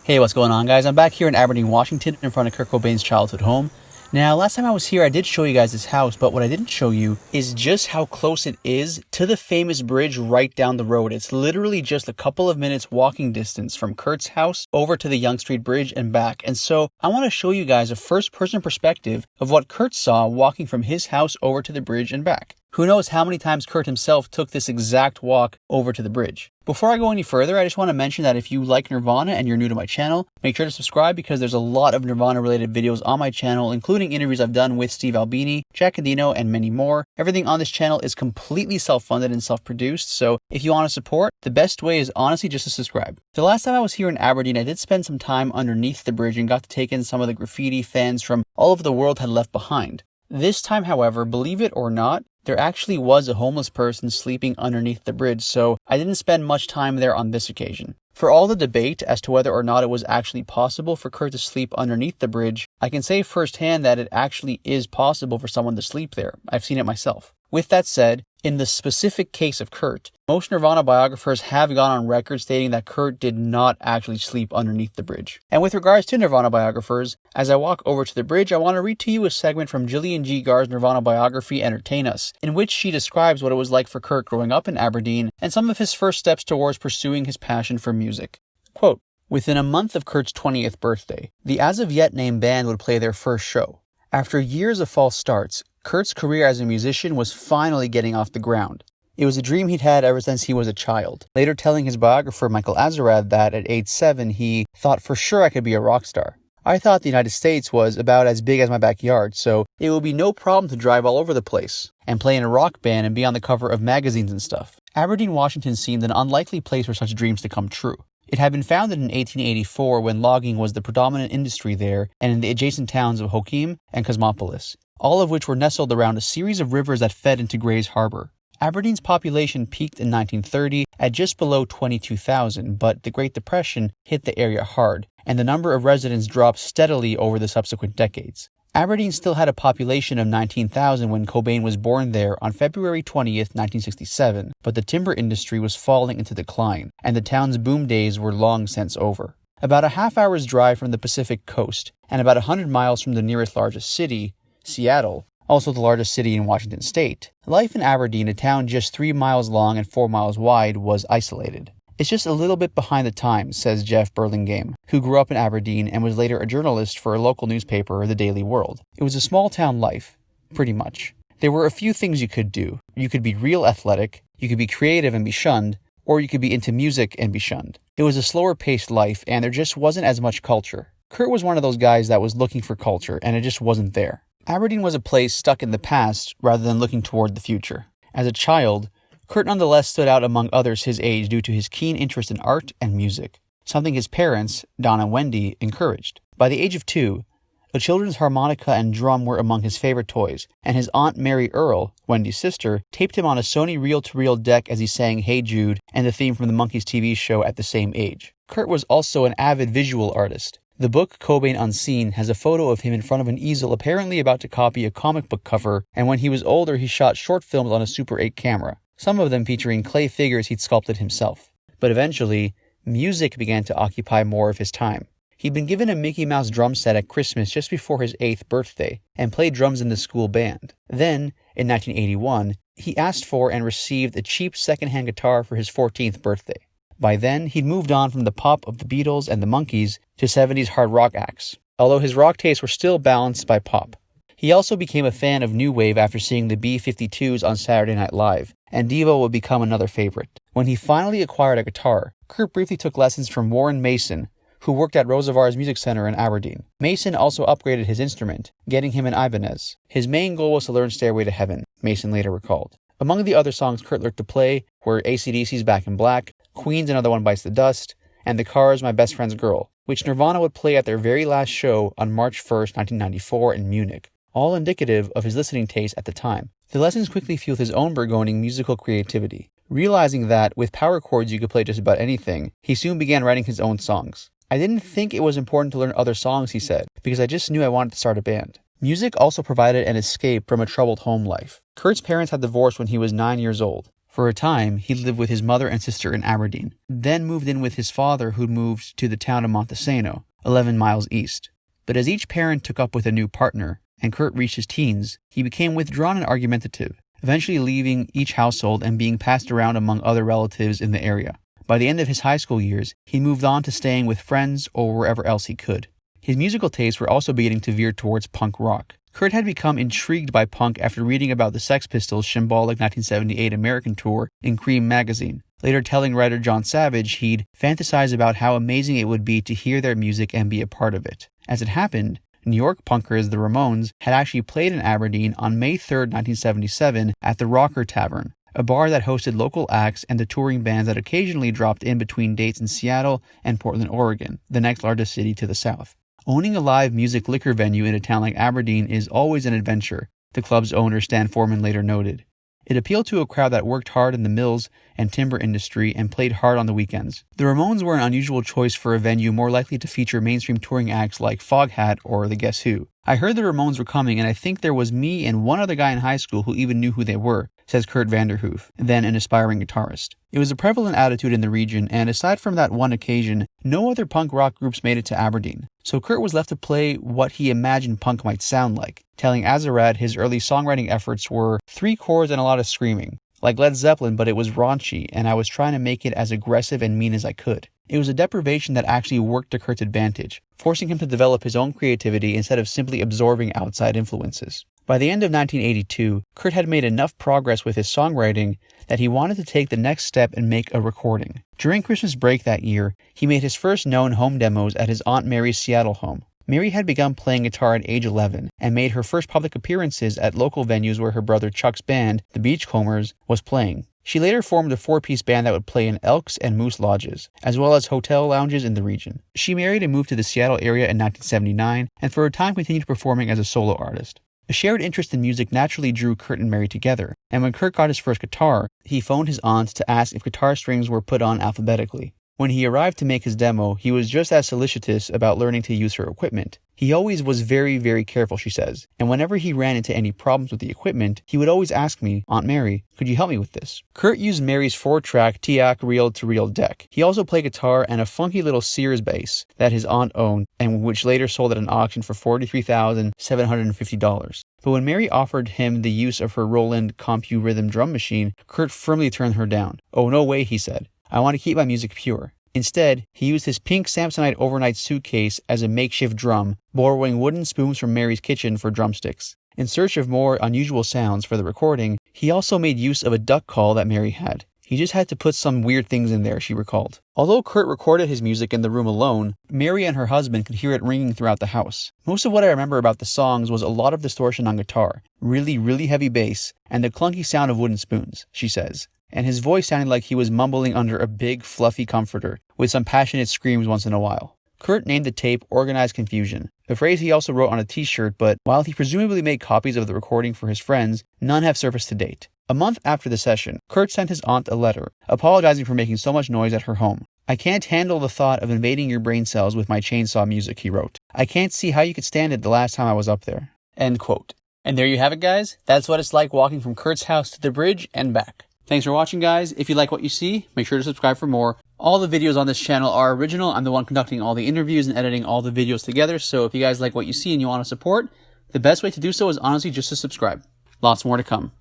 Hey, what's going on, guys? I'm back here in Aberdeen, Washington, in front of Kurt Cobain's childhood home. Now, last time I was here, I did show you guys this house, but what I didn't show you is just how close it is to the famous bridge right down the road. It's literally just a couple of minutes walking distance from Kurt's house over to the Yonge Street Bridge and back. And so I want to show you guys a first-person perspective of what Kurt saw walking from his house over to the bridge and back. Who knows how many times Kurt himself took this exact walk over to the bridge. Before I go any further, I just want to mention that if you like Nirvana and you're new to my channel, make sure to subscribe because there's a lot of Nirvana related videos on my channel, including interviews I've done with Steve Albini, Jack Endino, and many more. Everything on this channel is completely self-funded and self-produced, so if you want to support, the best way is honestly just to subscribe. The last time I was here in Aberdeen, I did spend some time underneath the bridge and got to take in some of the graffiti fans from all over the world had left behind. This time, however, believe it or not, there actually was a homeless person sleeping underneath the bridge, so I didn't spend much time there on this occasion. For all the debate as to whether or not it was actually possible for Kurt to sleep underneath the bridge, I can say firsthand that it actually is possible for someone to sleep there. I've seen it myself. With that said, in the specific case of Kurt, most Nirvana biographers have gone on record stating that Kurt did not actually sleep underneath the bridge. And with regards to Nirvana biographers, as I walk over to the bridge, I want to read to you a segment from Jillian G. Gar's Nirvana biography, Entertain Us, in which she describes what it was like for Kurt growing up in Aberdeen and some of his first steps towards pursuing his passion for music. Quote, "Within a month of Kurt's 20th birthday, the as-of-yet-named band would play their first show. After years of false starts, Kurt's career as a musician was finally getting off the ground. It was a dream he'd had ever since he was a child, later telling his biographer Michael Azarad that at age 7 he thought for sure I could be a rock star. I thought the United States was about as big as my backyard, so it would be no problem to drive all over the place and play in a rock band and be on the cover of magazines and stuff. Aberdeen, Washington seemed an unlikely place for such dreams to come true. It had been founded in 1884 when logging was the predominant industry there and in the adjacent towns of Hoquiam and Cosmopolis, all of which were nestled around a series of rivers that fed into Gray's Harbor. Aberdeen's population peaked in 1930 at just below 22,000, but the Great Depression hit the area hard, and the number of residents dropped steadily over the subsequent decades. Aberdeen still had a population of 19,000 when Cobain was born there on February 20th, 1967, but the timber industry was falling into decline, and the town's boom days were long since over. About a half-hour's drive from the Pacific coast, and about 100 miles from the nearest largest city, Seattle, also the largest city in Washington state, life in Aberdeen, a town just 3 miles long and 4 miles wide, was isolated. It's just a little bit behind the times, says Jeff Burlingame, who grew up in Aberdeen and was later a journalist for a local newspaper, The Daily World. It was a small-town life, pretty much. There were a few things you could do. You could be real athletic, you could be creative and be shunned, or you could be into music and be shunned. It was a slower-paced life, and there just wasn't as much culture. Kurt was one of those guys that was looking for culture, and it just wasn't there. Aberdeen was a place stuck in the past rather than looking toward the future. As a child, Kurt nonetheless stood out among others his age due to his keen interest in art and music, something his parents, Don and Wendy, encouraged. By the age of 2, a children's harmonica and drum were among his favorite toys, and his Aunt Mary Earle, Wendy's sister, taped him on a Sony reel-to-reel deck as he sang Hey Jude and the theme from the Monkees TV show at the same age. Kurt was also an avid visual artist. The book Cobain Unseen has a photo of him in front of an easel apparently about to copy a comic book cover, and when he was older he shot short films on a Super 8 camera, some of them featuring clay figures he'd sculpted himself. But eventually, music began to occupy more of his time. He'd been given a Mickey Mouse drum set at Christmas just before his 8th birthday, and played drums in the school band. Then, in 1981, he asked for and received a cheap second-hand guitar for his 14th birthday. By then, he'd moved on from the pop of the Beatles and the Monkees to 70s hard rock acts, although his rock tastes were still balanced by pop. He also became a fan of new wave after seeing the B-52s on Saturday Night Live, and Devo would become another favorite. When he finally acquired a guitar, Kurt briefly took lessons from Warren Mason, who worked at Rosevars Music Center in Aberdeen. Mason also upgraded his instrument, getting him an Ibanez. His main goal was to learn Stairway to Heaven, Mason later recalled. Among the other songs Kurt learned to play were AC/DC's Back in Black, Queen's Another One Bites the Dust, and The Cars' My Best Friend's Girl, which Nirvana would play at their very last show on March 1st, 1994 in Munich, all indicative of his listening taste at the time. The lessons quickly fueled his own burgeoning musical creativity. Realizing that with power chords you could play just about anything, he soon began writing his own songs. I didn't think it was important to learn other songs, he said, because I just knew I wanted to start a band. Music also provided an escape from a troubled home life. Kurt's parents had divorced when he was 9 years old. For a time, he lived with his mother and sister in Aberdeen, then moved in with his father, who'd moved to the town of Montesano, 11 miles east. But as each parent took up with a new partner, and Kurt reached his teens, he became withdrawn and argumentative, eventually leaving each household and being passed around among other relatives in the area. By the end of his high school years, he moved on to staying with friends or wherever else he could. His musical tastes were also beginning to veer towards punk rock. Kurt had become intrigued by punk after reading about the Sex Pistols' shambolic 1978 American tour in Cream magazine, later telling writer John Savage he'd fantasize about how amazing it would be to hear their music and be a part of it. As it happened, New York punkers the Ramones had actually played in Aberdeen on May 3, 1977 at the Rocker Tavern, a bar that hosted local acts and the touring bands that occasionally dropped in between dates in Seattle and Portland, Oregon, the next largest city to the south. Owning a live music liquor venue in a town like Aberdeen is always an adventure, the club's owner Stan Foreman later noted. It appealed to a crowd that worked hard in the mills and timber industry and played hard on the weekends. The Ramones were an unusual choice for a venue more likely to feature mainstream touring acts like Foghat or the Guess Who. I heard the Ramones were coming, and I think there was me and one other guy in high school who even knew who they were, says Kurt Vanderhoof, then an aspiring guitarist. It was a prevalent attitude in the region, and aside from that one occasion, no other punk rock groups made it to Aberdeen. So Kurt was left to play what he imagined punk might sound like, telling Azarad his early songwriting efforts were 3 chords and a lot of screaming. Like Led Zeppelin, but it was raunchy, and I was trying to make it as aggressive and mean as I could. It was a deprivation that actually worked to Kurt's advantage, forcing him to develop his own creativity instead of simply absorbing outside influences. By the end of 1982, Kurt had made enough progress with his songwriting that he wanted to take the next step and make a recording. During Christmas break that year, he made his first known home demos at his Aunt Mary's Seattle home. Mary had begun playing guitar at age 11 and made her first public appearances at local venues where her brother Chuck's band, the Beachcombers, was playing. She later formed a 4-piece band that would play in Elks and Moose lodges, as well as hotel lounges in the region. She married and moved to the Seattle area in 1979, and for a time continued performing as a solo artist. A shared interest in music naturally drew Kurt and Mary together, and when Kurt got his first guitar, he phoned his aunt to ask if guitar strings were put on alphabetically. When he arrived to make his demo, he was just as solicitous about learning to use her equipment. He always was very, very careful, she says, and whenever he ran into any problems with the equipment, he would always ask me, Aunt Mary, could you help me with this? Kurt used Mary's 4-track TIAC reel-to-reel deck. He also played guitar and a funky little Sears bass that his aunt owned and which later sold at an auction for $43,750. But when Mary offered him the use of her Roland Compu Rhythm drum machine, Kurt firmly turned her down. Oh, no way, he said. I want to keep my music pure. Instead, he used his pink Samsonite overnight suitcase as a makeshift drum, borrowing wooden spoons from Mary's kitchen for drumsticks. In search of more unusual sounds for the recording, he also made use of a duck call that Mary had. He just had to put some weird things in there, she recalled. Although Kurt recorded his music in the room alone, Mary and her husband could hear it ringing throughout the house. Most of what I remember about the songs was a lot of distortion on guitar, really, really heavy bass, and the clunky sound of wooden spoons, she says. And his voice sounded like he was mumbling under a big, fluffy comforter, with some passionate screams once in a while. Kurt named the tape Organized Confusion, a phrase he also wrote on a t-shirt, but while he presumably made copies of the recording for his friends, none have surfaced to date. A month after the session, Kurt sent his aunt a letter, apologizing for making so much noise at her home. I can't handle the thought of invading your brain cells with my chainsaw music, he wrote. I can't see how you could stand it the last time I was up there. End quote. And there you have it, guys. That's what it's like walking from Kurt's house to the bridge and back. Thanks for watching, guys. If you like what you see, make sure to subscribe for more. All the videos on this channel are original. I'm the one conducting all the interviews and editing all the videos together. So if you guys like what you see and you want to support, the best way to do so is honestly just to subscribe. Lots more to come.